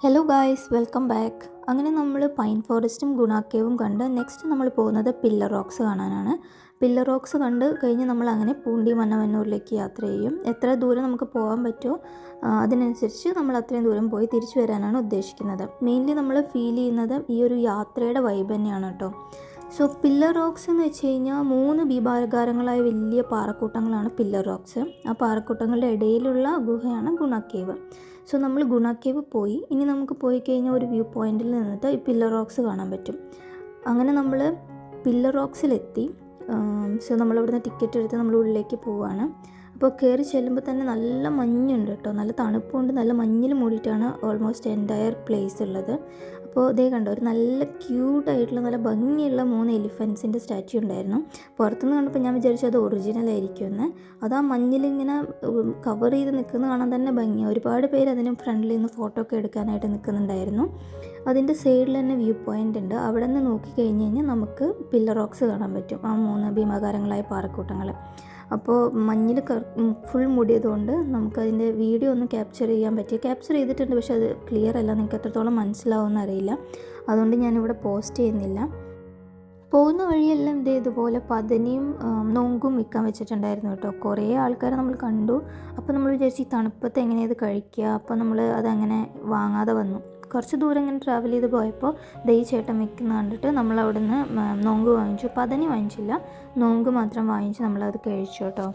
Hello guys, welcome back. അങ്ങനെ നമ്മൾ pine ഫോറസ്റ്റും ഗുണ കേവും കണ്ട് നെക്സ്റ്റ് നമ്മൾ പോകുന്നത് പില്ലർ റോക്സ് കാണാനാണ്. പില്ലർ റോക്സ് കണ്ട് കഴിഞ്ഞ് നമ്മൾ അങ്ങനെ പൂണ്ടി മന്നവന്നൂരിലേക്ക് യാത്ര ചെയ്യും. എത്ര ദൂരം നമുക്ക് പോകാൻ പറ്റുമോ അതിനനുസരിച്ച് നമ്മൾ അത്രയും ദൂരം പോയി തിരിച്ചു വരാനാണ് ഉദ്ദേശിക്കുന്നത്. മെയിൻലി നമ്മൾ ഫീൽ ചെയ്യുന്നത് ഈ ഒരു യാത്രയുടെ വൈബ് തന്നെയാണ് കേട്ടോ. സോ പില്ലർ റോക്സ് എന്ന് വെച്ച് കഴിഞ്ഞാൽ 3 ഭീമാകാരങ്ങളായ വലിയ പാറക്കൂട്ടങ്ങളാണ് പില്ലർ റോക്സ്. ആ പാറക്കൂട്ടങ്ങളുടെ ഇടയിലുള്ള ഗുഹയാണ് ഗുണ കേവ്. സോ നമ്മൾ ഗുണ കേവ് പോയി. ഇനി നമുക്ക് പോയി കഴിഞ്ഞാൽ ഒരു വ്യൂ പോയിന്റിൽ നിന്നിട്ട് ഈ പില്ലർ റോക്സ് കാണാൻ പറ്റും. അങ്ങനെ നമ്മൾ പില്ലർ റോക്സിലെത്തി. സോ നമ്മളിവിടുന്ന് ടിക്കറ്റ് എടുത്ത് നമ്മൾ ഉള്ളിലേക്ക് പോവുകയാണ്. അപ്പോൾ കയറി ചെല്ലുമ്പോൾ തന്നെ നല്ല മഞ്ഞുണ്ട് കേട്ടോ, നല്ല തണുപ്പുണ്ട്, നല്ല മഞ്ഞിൽ മൂടിയിട്ടാണ് ഓൾമോസ്റ്റ് എൻറ്റയർ പ്ലേസ് ഉള്ളത്. അപ്പോൾ ഇതേ കണ്ടോ, ഒരു നല്ല ക്യൂട്ടായിട്ടുള്ള നല്ല ഭംഗിയുള്ള 3 എലിഫൻസിൻ്റെ സ്റ്റാച്യു ഉണ്ടായിരുന്നു. പുറത്തുനിന്ന് കണ്ടപ്പോൾ ഞാൻ വിചാരിച്ചു അത് ഒറിജിനൽ ആയിരിക്കുമെന്ന്. അത് ആ മഞ്ഞിലിങ്ങനെ കവർ ചെയ്ത് നിൽക്കുന്ന കാണാൻ തന്നെ ഭംഗിയാണ്. ഒരുപാട് പേര് അതിന് ഫ്രണ്ടിൽ നിന്ന് ഫോട്ടോ ഒക്കെ എടുക്കാനായിട്ട് നിൽക്കുന്നുണ്ടായിരുന്നു. അതിൻ്റെ സൈഡിൽ തന്നെ വ്യൂ പോയിൻ്റ് ഉണ്ട്. അവിടെ നിന്ന് നോക്കിക്കഴിഞ്ഞ് കഴിഞ്ഞാൽ നമുക്ക് പില്ലർ റോക്സ് കാണാൻ പറ്റും, ആ 3 ഭീമാകാരങ്ങളായ പാറക്കൂട്ടങ്ങൾ. അപ്പോൾ മഞ്ഞിൽ ഫുൾ മൂടിയതുകൊണ്ട് നമുക്കതിൻ്റെ വീഡിയോ ഒന്നും ക്യാപ്ചർ ചെയ്തിട്ടുണ്ട്, പക്ഷെ അത് ക്ലിയർ അല്ല, നിങ്ങൾക്ക് എത്രത്തോളം മനസ്സിലാവുമെന്ന് അറിയില്ല. അതുകൊണ്ട് ഞാനിവിടെ പോസ്റ്റ് ചെയ്യുന്നില്ല. പോകുന്ന വഴിയെല്ലാം ഇതുപോലെ പതനിയും നൊങ്കും വിൽക്കാൻ വെച്ചിട്ടുണ്ടായിരുന്നു കേട്ടോ. കുറേ ആൾക്കാരെ നമ്മൾ കണ്ടു. അപ്പോൾ നമ്മൾ വിചാരിച്ചു ഈ തണുപ്പത്ത് എങ്ങനെയാണ് ഇത് കഴിക്കുക. അപ്പോൾ നമ്മൾ അതങ്ങനെ വാങ്ങാതെ വന്നു. കുറച്ച് ദൂരം ഇങ്ങനെ ട്രാവൽ ചെയ്ത് പോയപ്പോൾ ഈ ചേട്ടൻ വിൽക്കുന്ന കണ്ടിട്ട് നമ്മൾ അവിടെ നിന്ന് നൊങ്ക് വാങ്ങിച്ചു. പതനി വാങ്ങിച്ചില്ല, നൊങ്ക് മാത്രം വാങ്ങിച്ച് നമ്മളത് കഴിച്ചു കേട്ടോ.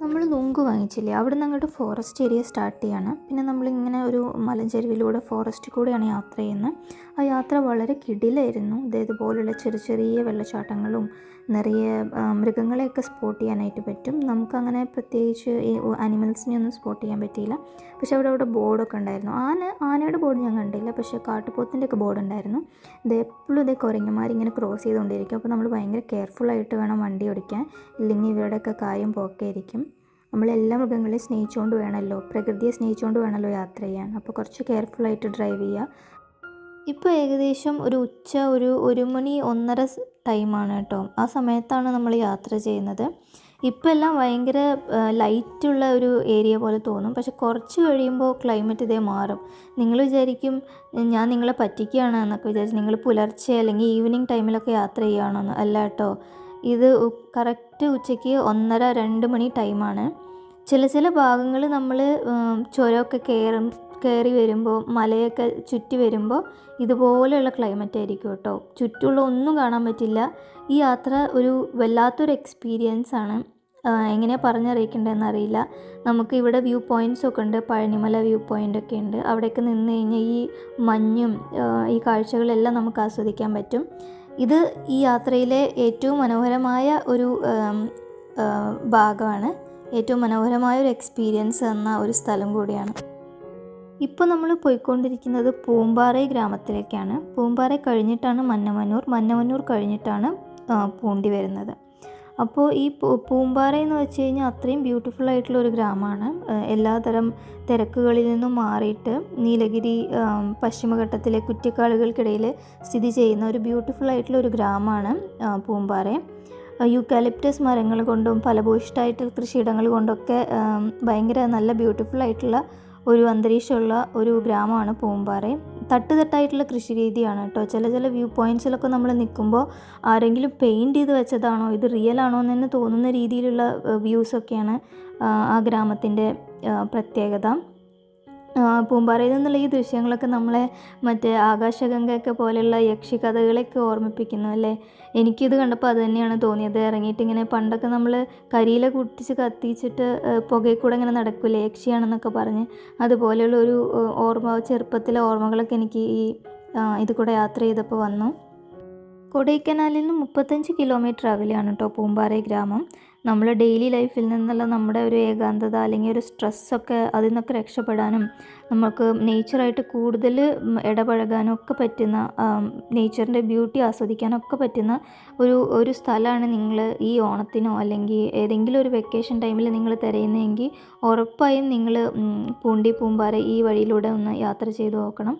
നമ്മൾ നൊങ്ക് വാങ്ങിച്ചില്ലേ, അവിടെ നിന്ന് അങ്ങോട്ട് ഫോറസ്റ്റ് ഏരിയ സ്റ്റാർട്ട് ചെയ്യാണ്. പിന്നെ നമ്മളിങ്ങനെ ഒരു മലഞ്ചെരുവിലൂടെ ഫോറസ്റ്റിൽ കൂടെയാണ് യാത്ര ചെയ്യുന്നത്. ആ യാത്ര വളരെ കിടിലായിരുന്നു. ഇതേപോലുള്ള ചെറിയ വെള്ളച്ചാട്ടങ്ങളും നിറയെ മൃഗങ്ങളെയൊക്കെ സ്പോട്ട് ചെയ്യാനായിട്ട് പറ്റും. നമുക്കങ്ങനെ പ്രത്യേകിച്ച് ഈ ആനിമൽസിനെ ഒന്നും സ്പോട്ട് ചെയ്യാൻ പറ്റിയില്ല. പക്ഷെ അവിടെ ബോർഡൊക്കെ ഉണ്ടായിരുന്നു. ആനയുടെ ബോർഡ് ഞാൻ കണ്ടില്ല, പക്ഷേ കാട്ടുപോത്തിൻ്റെയൊക്കെ ബോർഡ് ഉണ്ടായിരുന്നു. എപ്പോഴും കുരങ്ങന്മാരിങ്ങനെ ക്രോസ് ചെയ്തുകൊണ്ടിരിക്കും. അപ്പോൾ നമ്മൾ ഭയങ്കര കെയർഫുള്ളായിട്ട് വേണം വണ്ടി ഓടിക്കാൻ, ഇല്ലെങ്കിൽ ഇവരുടെയൊക്കെ കാര്യം പോക്കായിരിക്കും. നമ്മളെല്ലാ മൃഗങ്ങളെയും സ്നേഹിച്ചുകൊണ്ട് വേണമല്ലോ, പ്രകൃതിയെ സ്നേഹിച്ചുകൊണ്ട് വേണമല്ലോ യാത്ര ചെയ്യാൻ. അപ്പോൾ കുറച്ച് കെയർഫുള്ളായിട്ട് ഡ്രൈവ് ചെയ്യുക. ഇപ്പോൾ ഏകദേശം ഒരു 1 മണി 1:30 ടൈമാണ് കേട്ടോ. ആ സമയത്താണ് നമ്മൾ യാത്ര ചെയ്യുന്നത്. ഇപ്പോൾ എല്ലാം ഭയങ്കര ലൈറ്റുള്ള ഒരു ഏരിയ പോലെ തോന്നും, പക്ഷെ കുറച്ച് കഴിയുമ്പോൾ ക്ലൈമറ്റ് മാറും. നിങ്ങൾ വിചാരിക്കും ഞാൻ നിങ്ങളെ പറ്റിക്കുകയാണ് എന്നൊക്കെ വിചാരിച്ചു നിങ്ങൾ പുലർച്ചെ അല്ലെങ്കിൽ ഈവനിങ് ടൈമിലൊക്കെ യാത്ര ചെയ്യുകയാണെന്ന്. അല്ല കേട്ടോ, ഇത് കറക്റ്റ് ഉച്ചയ്ക്ക് 1:30-2 മണി ടൈമാണ്. ചില ഭാഗങ്ങൾ നമ്മൾ ചുരമൊക്കെ കയറി വരുമ്പോൾ, മലയൊക്കെ ചുറ്റി വരുമ്പോൾ ഇതുപോലെയുള്ള ക്ലൈമറ്റ് ആയിരിക്കും കേട്ടോ. ചുറ്റുള്ള ഒന്നും കാണാൻ പറ്റില്ല. ഈ യാത്ര ഒരു വല്ലാത്തൊരു എക്സ്പീരിയൻസ് ആണ്. എങ്ങനെയാണ് പറഞ്ഞറിയിക്കേണ്ടതെന്ന് അറിയില്ല. നമുക്ക് ഇവിടെ വ്യൂ പോയിൻറ്റ്സ് ഒക്കെ ഉണ്ട്, പഴനിമല വ്യൂ പോയിൻ്റൊക്കെ ഉണ്ട്. അവിടെയൊക്കെ നിന്ന് കഴിഞ്ഞാൽ ഈ മഞ്ഞും ഈ കാഴ്ചകളെല്ലാം നമുക്ക് ആസ്വദിക്കാൻ പറ്റും. ഇത് ഈ യാത്രയിലെ ഏറ്റവും മനോഹരമായ ഒരു ഭാഗമാണ്, ഏറ്റവും മനോഹരമായ ഒരു എക്സ്പീരിയൻസ് എന്ന ഒരു സ്ഥലം കൂടിയാണ്. ഇപ്പോൾ നമ്മൾ പോയിക്കൊണ്ടിരിക്കുന്നത് പൂമ്പാറൈ ഗ്രാമത്തിലേക്കാണ്. പൂമ്പാറൈ കഴിഞ്ഞിട്ടാണ് മന്നവന്നൂർ കഴിഞ്ഞിട്ടാണ് പൂണ്ടി വരുന്നത്. അപ്പോൾ ഈ പൂമ്പാറൈ എന്ന് വെച്ച് കഴിഞ്ഞാൽ അത്രയും ബ്യൂട്ടിഫുൾ ആയിട്ടുള്ള ഒരു ഗ്രാമമാണ്. എല്ലാതരം തിരക്കുകളിൽ നിന്നും മാറിയിട്ട് നീലഗിരി പശ്ചിമഘട്ടത്തിലെ കുറ്റിക്കാടുകൾക്കിടയിൽ സ്ഥിതി ചെയ്യുന്ന ഒരു ബ്യൂട്ടിഫുൾ ആയിട്ടുള്ള ഒരു ഗ്രാമമാണ് പൂമ്പാറൈ. യൂക്കാലിപ്റ്റസ് മരങ്ങൾ കൊണ്ടും ഫലഭൂയിഷ്ഠമായിട്ടുള്ള കൃഷിയിടങ്ങൾ കൊണ്ടൊക്കെ ഭയങ്കര നല്ല ബ്യൂട്ടിഫുൾ ആയിട്ടുള്ള ഒരു അന്തരീക്ഷമുള്ള ഒരു ഗ്രാമമാണ് പൂമ്പാറൈ. തട്ടായിട്ടുള്ള കൃഷി രീതിയാണ് കേട്ടോ. ചില വ്യൂ പോയിൻറ്റ്സിലൊക്കെ നമ്മൾ നിൽക്കുമ്പോൾ ആരെങ്കിലും പെയിൻറ്റ് ചെയ്ത് വെച്ചതാണോ, ഇത് റിയൽ ആണോ എന്ന് തന്നെ തോന്നുന്ന രീതിയിലുള്ള വ്യൂസൊക്കെയാണ് ആ ഗ്രാമത്തിൻ്റെ പ്രത്യേകത. പൂമ്പാറയിൽ നിന്നുള്ള ഈ ദൃശ്യങ്ങളൊക്കെ നമ്മളെ മറ്റേ ആകാശഗംഗയൊക്കെ പോലെയുള്ള യക്ഷിക്കഥകളൊക്കെ ഓർമ്മിപ്പിക്കുന്നു അല്ലേ. എനിക്കിത് കണ്ടപ്പോൾ അത് തന്നെയാണ് തോന്നിയത്. ഇറങ്ങിയിട്ട് ഇങ്ങനെ പണ്ടൊക്കെ നമ്മൾ കരിയില കുട്ടിച്ച് കത്തിച്ചിട്ട് പുകയിൽ കൂടെ ഇങ്ങനെ നടക്കില്ലേ യക്ഷിയാണെന്നൊക്കെ പറഞ്ഞ്, അതുപോലെയുള്ള ഒരു ചെറുപ്പത്തിലെ ഓർമ്മകളൊക്കെ എനിക്ക് ഇത് കൂടെ യാത്ര ചെയ്തപ്പോൾ വന്നു. കൊടൈക്കനാലിൽ നിന്ന് 35 കിലോമീറ്റർ അകലെയാണ് കേട്ടോ പൂമ്പാറൈ ഗ്രാമം. നമ്മൾ ഡെയിലി ലൈഫിൽ നിന്നുള്ള നമ്മുടെ ഒരു ഏകാന്തത അല്ലെങ്കിൽ ഒരു സ്ട്രെസ്സൊക്കെ അതിൽ നിന്നൊക്കെ രക്ഷപ്പെടാനും നമുക്ക് നേച്ചറായിട്ട് കൂടുതൽ ഇടപഴകാനും ഒക്കെ പറ്റുന്ന, നേച്ചറിൻ്റെ ബ്യൂട്ടി ആസ്വദിക്കാനൊക്കെ പറ്റുന്ന ഒരു സ്ഥലമാണ് നിങ്ങൾ ഈ ഓണത്തിനോ അല്ലെങ്കിൽ ഏതെങ്കിലും ഒരു വെക്കേഷൻ ടൈമിൽ നിങ്ങൾ തിരയുന്നതെങ്കിൽ ഉറപ്പായും നിങ്ങൾ പൂണ്ടി പൂമ്പാറ ഈ വഴിയിലൂടെ ഒന്ന് യാത്ര ചെയ്ത് നോക്കണം.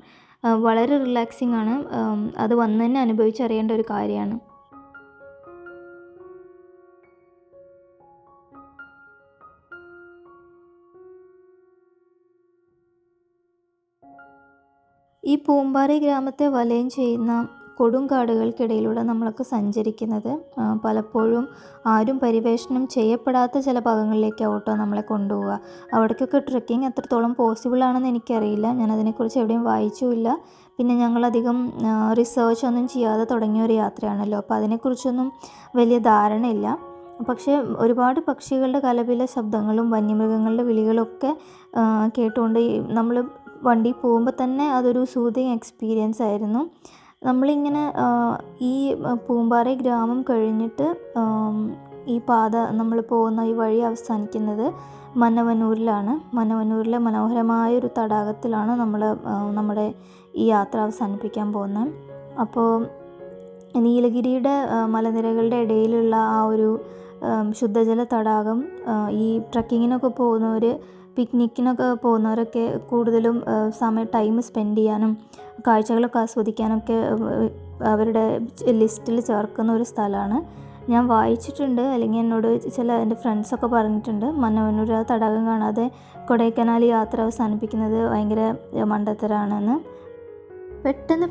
വളരെ റിലാക്സിങ് ആണ്. അത് വന്ന് തന്നെ അനുഭവിച്ചറിയേണ്ട ഒരു കാര്യമാണ്. ഈ പൂമ്പാറ ഗ്രാമത്തെ വലയം ചെയ്യുന്ന കൊടുങ്കാടുകൾക്കിടയിലൂടെ നമ്മളൊക്കെ സഞ്ചരിക്കുന്നത് പലപ്പോഴും ആരും പരിവേഷണം ചെയ്യപ്പെടാത്ത ചില ഭാഗങ്ങളിലേക്കാണ് കേട്ടോ നമ്മളെ കൊണ്ടുപോവുക. അവിടേക്കൊക്കെ ട്രെക്കിംഗ് എത്രത്തോളം പോസിബിളാണെന്ന് എനിക്കറിയില്ല. ഞാനതിനെക്കുറിച്ച് എവിടെയും വായിച്ചുമില്ല. പിന്നെ ഞങ്ങളധികം റിസർച്ച് ഒന്നും ചെയ്യാതെ തുടങ്ങിയ ഒരു യാത്രയാണല്ലോ, അപ്പോൾ അതിനെക്കുറിച്ചൊന്നും വലിയ ധാരണയില്ല. പക്ഷേ ഒരുപാട് പക്ഷികളുടെ കലപില ശബ്ദങ്ങളും വന്യമൃഗങ്ങളുടെ വിളികളൊക്കെ കേട്ടുകൊണ്ട് നമ്മൾ വണ്ടി പോകുമ്പോൾ തന്നെ അതൊരു സൂതിങ് എക്സ്പീരിയൻസ് ആയിരുന്നു. നമ്മളിങ്ങനെ ഈ പൂമ്പാറ ഗ്രാമം കഴിഞ്ഞിട്ട് ഈ പാത നമ്മൾ പോകുന്ന ഈ വഴി അവസാനിക്കുന്നത് മന്നവന്നൂരിലാണ്. മന്നവന്നൂരിലെ മനോഹരമായൊരു തടാകത്തിലാണ് നമ്മുടെ ഈ യാത്ര അവസാനിപ്പിക്കാൻ പോകുന്നത്. അപ്പോൾ നീലഗിരിയുടെ മലനിരകളുടെ ഇടയിലുള്ള ആ ഒരു ശുദ്ധജല തടാകം ഈ ട്രക്കിങ്ങിനൊക്കെ പോകുന്നവർ, പിക്നിക്കിനൊക്കെ പോകുന്നവരൊക്കെ കൂടുതലും ടൈം സ്പെൻഡ് ചെയ്യാനും കാഴ്ചകളൊക്കെ ആസ്വദിക്കാനൊക്കെ അവരുടെ ലിസ്റ്റിൽ ചേർക്കുന്ന ഒരു സ്ഥലമാണ്. ഞാൻ വായിച്ചിട്ടുണ്ട്, അല്ലെങ്കിൽ എന്നോട് എൻ്റെ ഫ്രണ്ട്സൊക്കെ പറഞ്ഞിട്ടുണ്ട്, മന്നവന്നൂർ ആ തടാകം കാണാതെ കൊടൈക്കനാൽ യാത്ര അവസാനിപ്പിക്കുന്നത് ഭയങ്കര മണ്ടത്തരാണെന്ന്.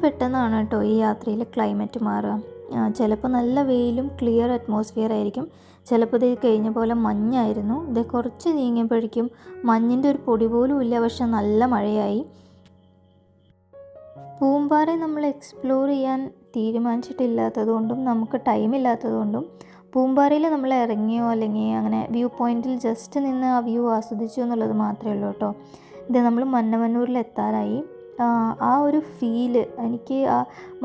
പെട്ടെന്നാണ് കേട്ടോ ഈ യാത്രയിൽ ക്ലൈമറ്റ് മാറുക. ചിലപ്പോൾ നല്ല വെയിലും ക്ലിയർ അറ്റ്മോസ്ഫിയർ ആയിരിക്കും. ചിലപ്പോൾ ഇത് കഴിഞ്ഞ പോലെ മഞ്ഞായിരുന്നു. ഇത് കുറച്ച് നീങ്ങിയപ്പോഴേക്കും മഞ്ഞിൻ്റെ ഒരു പൊടി പോലും ഇല്ല, പക്ഷെ നല്ല മഴയായി. പൂമ്പാറ നമ്മൾ എക്സ്പ്ലോർ ചെയ്യാൻ തീരുമാനിച്ചിട്ടില്ലാത്തതുകൊണ്ടും നമുക്ക് ടൈമില്ലാത്തതുകൊണ്ടും പൂമ്പാറയിൽ നമ്മൾ ഇറങ്ങിയോ അല്ലെങ്കിൽ അങ്ങനെ വ്യൂ പോയിൻറ്റിൽ ജസ്റ്റ് നിന്ന് ആ വ്യൂ ആസ്വദിച്ചു എന്നുള്ളത് മാത്രമേ ഉള്ളൂ കേട്ടോ. ഇത് നമ്മൾ മന്നവന്നൂരിൽ എത്താറായി. ആ ഒരു ഫീല് എനിക്ക്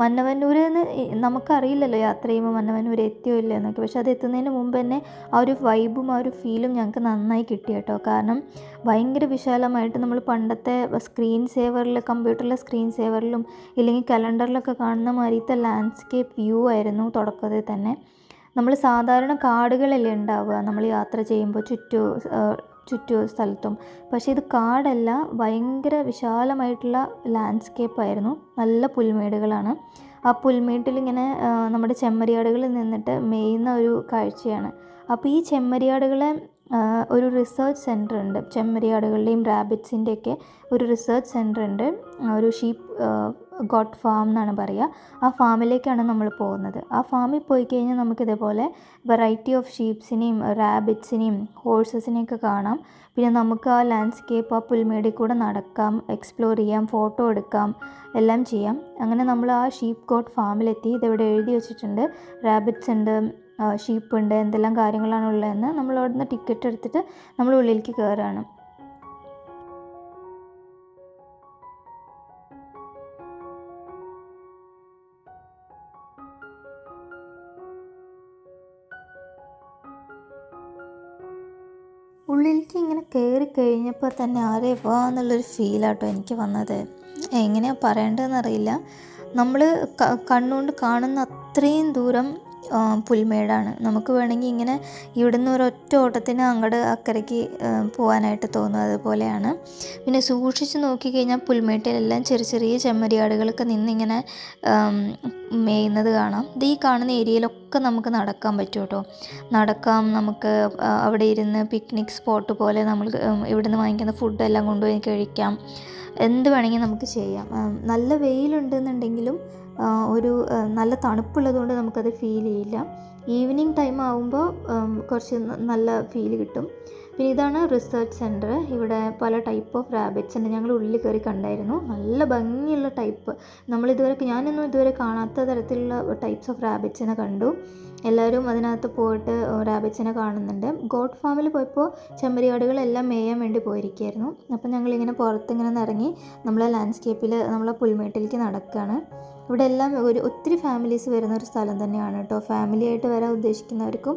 മന്നവന്നൂരിൽ നിന്ന് നമുക്കറിയില്ലല്ലോ യാത്ര ചെയ്യുമ്പോൾ മന്നവന്നൂർ എത്തിയോ ഇല്ല എന്നൊക്കെ, പക്ഷെ അത് എത്തുന്നതിന് മുമ്പ് തന്നെ ആ ഒരു വൈബും ആ ഒരു ഫീലും ഞങ്ങൾക്ക് നന്നായി കിട്ടി കേട്ടോ. കാരണം ഭയങ്കര വിശാലമായിട്ട് നമ്മൾ പണ്ടത്തെ സ്ക്രീൻ സേവറിൽ, കമ്പ്യൂട്ടറിലെ സ്ക്രീൻ സേവറിലും ഇല്ലെങ്കിൽ കലണ്ടറിലൊക്കെ കാണുന്ന മാതിരത്തെ ലാൻഡ്സ്കേപ്പ് വ്യൂ ആയിരുന്നു തുടക്കത്തിൽ തന്നെ. നമ്മൾ സാധാരണ കാടുകളല്ലേ ഉണ്ടാവുക നമ്മൾ യാത്ര ചെയ്യുമ്പോൾ ചുറ്റു സ്ഥലത്തും, പക്ഷേ ഇത് കാടല്ല, ഭയങ്കര വിശാലമായിട്ടുള്ള ലാൻഡ്സ്കേപ്പായിരുന്നു. നല്ല പുൽമേടുകളാണ്. ആ പുൽമേട്ടിലിങ്ങനെ നമ്മുടെ ചെമ്മരിയാടുകളിൽ നിന്നിട്ട് മേയുന്ന ഒരു കാഴ്ചയാണ്. അപ്പോൾ ഈ ചെമ്മരിയാടുകളെ ഒരു റിസർച്ച് സെൻറ്റർ ഉണ്ട്, ചെമ്മരിയാടുകളുടെയും റാബിറ്റ്സിൻ്റെയൊക്കെ ഒരു റിസർച്ച് സെൻറ്റർ ഉണ്ട്. ഒരു ഷീപ്പ് ഗോട്ട് ഫാം എന്നാണ് പറയുക. ആ ഫാമിലേക്കാണ് നമ്മൾ പോകുന്നത്. ആ ഫാമിൽ പോയി കഴിഞ്ഞാൽ നമുക്കിതേപോലെ വെറൈറ്റി ഓഫ് ഷീപ്സിനെയും റാബിറ്റ്സിനെയും ഹോഴ്സസിനെയൊക്കെ കാണാം. പിന്നെ നമുക്ക് ആ ലാൻഡ്സ്കേപ്പ്, ആ പുൽമേടിൽ കൂടെ നടക്കാം, എക്സ്പ്ലോർ ചെയ്യാം, ഫോട്ടോ എടുക്കാം, എല്ലാം ചെയ്യാം. അങ്ങനെ നമ്മൾ ആ ഷീപ്പ് ഗോട്ട് ഫാമിലെത്തി. ഇതെവിടെ എഴുതി വെച്ചിട്ടുണ്ട്, റാബിറ്റ്സ് ഉണ്ട്, ഷീപ്പ് ഉണ്ട്, എന്തെല്ലാം കാര്യങ്ങളാണ് ഉള്ളതെന്ന്. നമ്മൾ അവിടെ നിന്ന് ടിക്കറ്റ് എടുത്തിട്ട് നമ്മൾ ഉള്ളിലേക്ക് കയറുകയാണ്. ഉള്ളിലേക്ക് ഇങ്ങനെ കയറി കഴിഞ്ഞപ്പോൾ തന്നെ ആരേ വാ എന്നുള്ളൊരു ഫീലാട്ടോ എനിക്ക് വന്നത്. എങ്ങനെയാണ് പറയേണ്ടതെന്നറിയില്ല. നമ്മൾ കണ്ണുകൊണ്ട് കാണുന്ന അത്രയും ദൂരം പുൽമേടാണ്. നമുക്ക് വേണമെങ്കിൽ ഇങ്ങനെ ഇവിടുന്ന് ഒരൊറ്റ ഓട്ടത്തിന് അങ്ങോട്ട് അക്കരയ്ക്ക് പോകാനായിട്ട് തോന്നും, അതുപോലെയാണ്. പിന്നെ സൂക്ഷിച്ച് നോക്കിക്കഴിഞ്ഞാൽ പുൽമേട്ടിലെല്ലാം ചെറിയ ചെമ്മരിയാടുകളൊക്കെ നിന്നിങ്ങനെ മേയുന്നത് കാണാം. ഇത് ഈ കാണുന്ന ഏരിയയിലൊക്കെ നമുക്ക് നടക്കാൻ പറ്റും കേട്ടോ. നടക്കാം, നമുക്ക് അവിടെ ഇരുന്ന് പിക്നിക് സ്പോട്ട് പോലെ നമ്മൾ ഇവിടുന്ന് വാങ്ങിക്കുന്ന ഫുഡെല്ലാം കൊണ്ടുപോയി കഴിക്കാം, എന്ത് വേണമെങ്കിൽ നമുക്ക് ചെയ്യാം. നല്ല വെയിലുണ്ടെന്നുണ്ടെങ്കിലും ഒരു നല്ല തണുപ്പുള്ളതുകൊണ്ട് നമുക്കത് ഫീൽ ചെയ്യില്ല. ഈവനിങ് ടൈം ആകുമ്പോൾ കുറച്ച് നല്ല ഫീൽ കിട്ടും. പിന്നെ ഇതാണ് റിസർച്ച് സെൻറ്റർ. ഇവിടെ പല ടൈപ്പ് ഓഫ് റാബിറ്റ്സ് ഉണ്ട്. ഞങ്ങൾ ഉള്ളിൽ കയറി കണ്ടായിരുന്നു. നല്ല ഭംഗിയുള്ള ടൈപ്പ്, ഞാനൊന്നും ഇതുവരെ കാണാത്ത തരത്തിലുള്ള ടൈപ്സ് ഓഫ് റാബിറ്റ്സിനെ കണ്ടു. എല്ലാവരും അതിനകത്ത് പോയിട്ട് റാബിറ്റ്സിനെ കാണുന്നുണ്ട്. ഗോട്ട് ഫാമിൽ പോയപ്പോൾ ചെമ്മരിയാടുകളെല്ലാം മേയാൻ വേണ്ടി പോയിരിക്കുകയായിരുന്നു. അപ്പം ഞങ്ങളിങ്ങനെ പുറത്തിങ്ങനെ ഇറങ്ങി നമ്മളെ ലാൻഡ്സ്കേപ്പിൽ നമ്മളെ പുൽമേട്ടിലേക്ക് നടക്കുകയാണ്. ഇവിടെ എല്ലാം ഒത്തിരി ഫാമിലീസ് വരുന്ന ഒരു സ്ഥലം തന്നെയാണ് കേട്ടോ. ഫാമിലിയായിട്ട് വരാൻ ഉദ്ദേശിക്കുന്നവർക്കും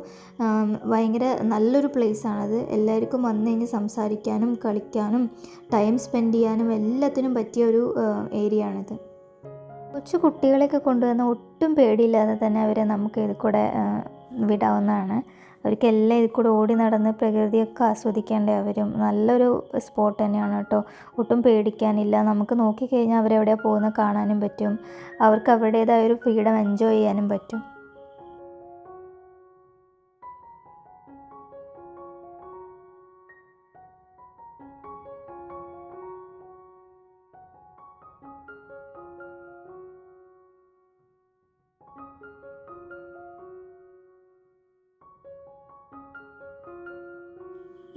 ഭയങ്കര നല്ലൊരു പ്ലേസാണത്. എല്ലാവർക്കും വന്നു കഴിഞ്ഞ് സംസാരിക്കാനും കളിക്കാനും ടൈം സ്പെൻഡ് ചെയ്യാനും എല്ലാത്തിനും പറ്റിയ ഒരു ഏരിയ ആണിത്. കൊച്ചു കുട്ടികളെയൊക്കെ കൊണ്ടുവന്ന് ഒട്ടും പേടിയില്ലാതെ തന്നെ അവരെ നമുക്ക് ഇതിൽ കൂടെ വിടാവുന്നതാണ്. അവർക്കെല്ലാം ഇതിൽ കൂടെ ഓടി നടന്ന് പ്രകൃതിയൊക്കെ ആസ്വദിക്കേണ്ട അവരും. നല്ലൊരു സ്പോട്ട് തന്നെയാണ് കേട്ടോ. ഒട്ടും പേടിക്കാനില്ല. നമുക്ക് നോക്കിക്കഴിഞ്ഞാൽ അവരെവിടെയാണ് പോകുന്നത് കാണാനും പറ്റും. അവർക്ക് അവരുടേതായ ഒരു ഫ്രീഡം എൻജോയ് ചെയ്യാനും പറ്റും.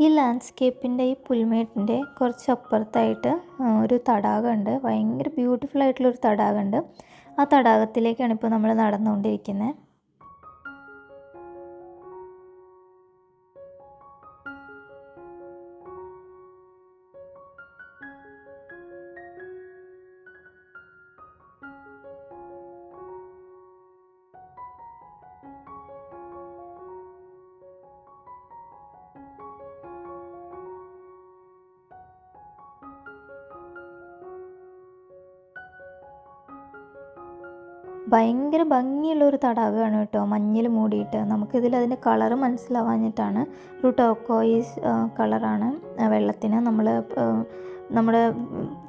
ഈ ലാൻഡ്സ്കേപ്പിൻ്റെ ഈ പുൽമേട്ടിൻ്റെ കുറച്ച് അപ്പുറത്തായിട്ട് ഒരു തടാകമുണ്ട്. ഭയങ്കര ബ്യൂട്ടിഫുൾ ആയിട്ടുള്ളൊരു തടാകമുണ്ട്. ആ തടാകത്തിലേക്കാണ് ഇപ്പോൾ നമ്മൾ നടന്നുകൊണ്ടിരിക്കുന്നത്. ഭയങ്കര ഭംഗിയുള്ളൊരു തടാകമാണ് കേട്ടോ, മഞ്ഞിൽ മൂടിയിട്ട്. നമുക്കിതിൽ അതിൻ്റെ കളറ് മനസ്സിലാവാഞ്ഞിട്ടാണ്. ഒരു ടോക്കോയിസ് കളറാണ് വെള്ളത്തിന്. നമ്മുടെ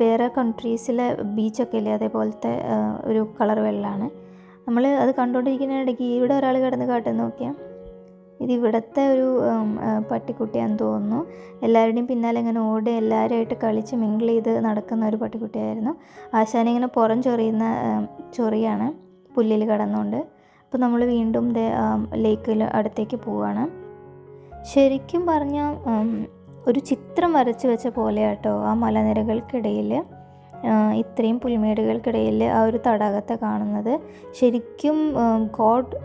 വേറെ കൺട്രീസിലെ ബീച്ചൊക്കെ ഇല്ലേ, അതേപോലത്തെ ഒരു കളർ വെള്ളമാണ്. നമ്മൾ അത് കണ്ടുകൊണ്ടിരിക്കുന്നതിനിടയ്ക്ക് ഇവിടെ ഒരാൾ കിടന്ന് കാട്ടുന്ന നോക്കിയാൽ ഇതിവിടുത്തെ ഒരു പട്ടിക്കുട്ടിയാണെന്ന് തോന്നുന്നു. എല്ലാവരുടെയും പിന്നാലെ ഇങ്ങനെ ഓടി എല്ലാവരുമായിട്ട് കളിച്ച് മിങ്കിൾ ചെയ്ത് നടക്കുന്ന ഒരു പട്ടിക്കുട്ടിയായിരുന്നു. ആശാനിങ്ങനെ പുറം ചൊറിയാണ് പുല്ലിൽ കിടന്നുകൊണ്ട്. അപ്പോൾ നമ്മൾ വീണ്ടും ലേക്കിൽ അടുത്തേക്ക് പോവുകയാണ്. ശരിക്കും പറഞ്ഞാൽ ഒരു ചിത്രം വരച്ച് വെച്ച പോലെയാട്ടോ ആ മലനിരകൾക്കിടയിൽ, ഇത്രയും പുൽമേടുകൾക്കിടയിൽ ആ ഒരു തടാകത്തെ കാണുന്നത്. ശരിക്കും ഗോഡ്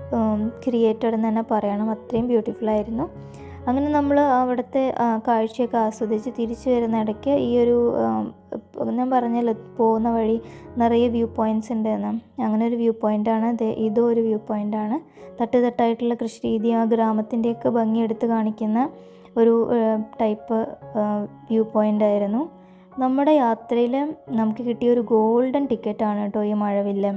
ക്രിയേറ്റഡ് എന്ന് തന്നെ പറയണം, അത്രയും ബ്യൂട്ടിഫുള്ളായിരുന്നു. അങ്ങനെ നമ്മൾ അവിടുത്തെ കാഴ്ചയൊക്കെ ആസ്വദിച്ച് തിരിച്ചു വരുന്ന ഇടയ്ക്ക് ഈ ഒരു ഞാൻ പറഞ്ഞല്ലോ പോകുന്ന വഴി നിറയെ വ്യൂ പോയിൻറ്റ്സ് ഉണ്ടെന്ന്. അങ്ങനെ ഒരു വ്യൂ പോയിൻ്റാണ് ഇതോ ഒരു വ്യൂ പോയിൻ്റാണ്. തട്ടുതട്ടായിട്ടുള്ള കൃഷി രീതി ആ ഗ്രാമത്തിൻ്റെയൊക്കെ ഭംഗി എടുത്ത് കാണിക്കുന്ന ഒരു ടൈപ്പ് വ്യൂ പോയിൻ്റായിരുന്നു. നമ്മുടെ യാത്രയിൽ നമുക്ക് കിട്ടിയ ഒരു ഗോൾഡൻ ടിക്കറ്റാണ് കേട്ടോ ഈ മഴവില്ല്.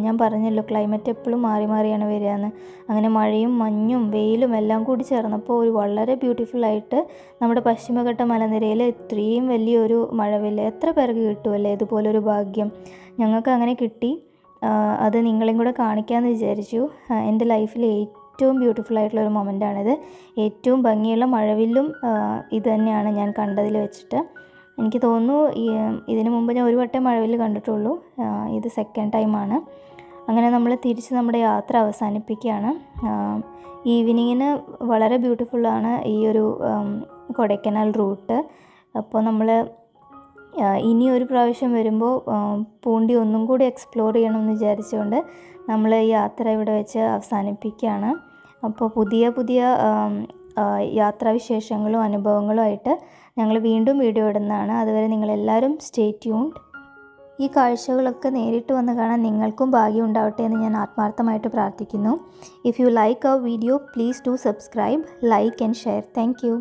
ഞാൻ പറഞ്ഞല്ലോ ക്ലൈമറ്റ് എപ്പോഴും മാറി മാറിയാണ് വരികയെന്ന്. അങ്ങനെ മഴയും മഞ്ഞും വെയിലും എല്ലാം കൂടി ചേർന്നപ്പോൾ ഒരു വളരെ ബ്യൂട്ടിഫുള്ളായിട്ട് നമ്മുടെ പശ്ചിമഘട്ട മലനിരയിൽ ഇത്രയും വലിയൊരു മഴവില്ല് എത്ര പേർക്ക് കിട്ടുമല്ലേ ഇതുപോലൊരു ഭാഗ്യം. ഞങ്ങൾക്ക് അങ്ങനെ കിട്ടി. അത് നിങ്ങളെയും കൂടെ കാണിക്കാമെന്ന് വിചാരിച്ചു. എൻ്റെ ലൈഫിൽ ഏറ്റവും ബ്യൂട്ടിഫുള്ളായിട്ടുള്ളൊരു മൊമെൻ്റാണിത്. ഏറ്റവും ഭംഗിയുള്ള മഴവില്ലും ഇത് തന്നെയാണ് ഞാൻ കണ്ടതിൽ വെച്ചിട്ട്. എനിക്ക് തോന്നുന്നു ഇതിനു മുമ്പ് ഞാൻ ഒരു വട്ടം മഴവില്ല് കണ്ടിട്ടുള്ളൂ, ഇത് സെക്കൻഡ് ടൈമാണ്. അങ്ങനെ നമ്മൾ തിരിച്ച് നമ്മുടെ യാത്ര അവസാനിപ്പിക്കുകയാണ്. ഈവനിങ്ങിന് വളരെ ബ്യൂട്ടിഫുള്ളാണ് ഈ ഒരു കൊടൈക്കനാൽ റൂട്ട്. അപ്പോൾ നമ്മൾ ഇനി ഒരു പ്രാവശ്യം വരുമ്പോൾ പൂണ്ടി ഒന്നും കൂടി എക്സ്പ്ലോർ ചെയ്യണമെന്ന് വിചാരിച്ചുകൊണ്ട് നമ്മൾ ഈ യാത്ര ഇവിടെ വെച്ച് അവസാനിപ്പിക്കുകയാണ്. അപ്പോൾ പുതിയ യാത്രാവിശേഷങ്ങളും അനുഭവങ്ങളും ആയിട്ട് ഞങ്ങൾ വീണ്ടും വീഡിയോ ഇടുന്നതാണ്. അതുവരെ നിങ്ങളെല്ലാവരും സ്റ്റേ ട്യൂൺഡ്. ഈ കാഴ്ചകളൊക്കെ നേരിട്ട് വന്ന് കാണാൻ നിങ്ങൾക്കും ഭാഗ്യം ഉണ്ടാവട്ടെ എന്ന് ഞാൻ ആത്മാർത്ഥമായിട്ട് പ്രാർത്ഥിക്കുന്നു. If you like our video please do subscribe, like and share. Thank U.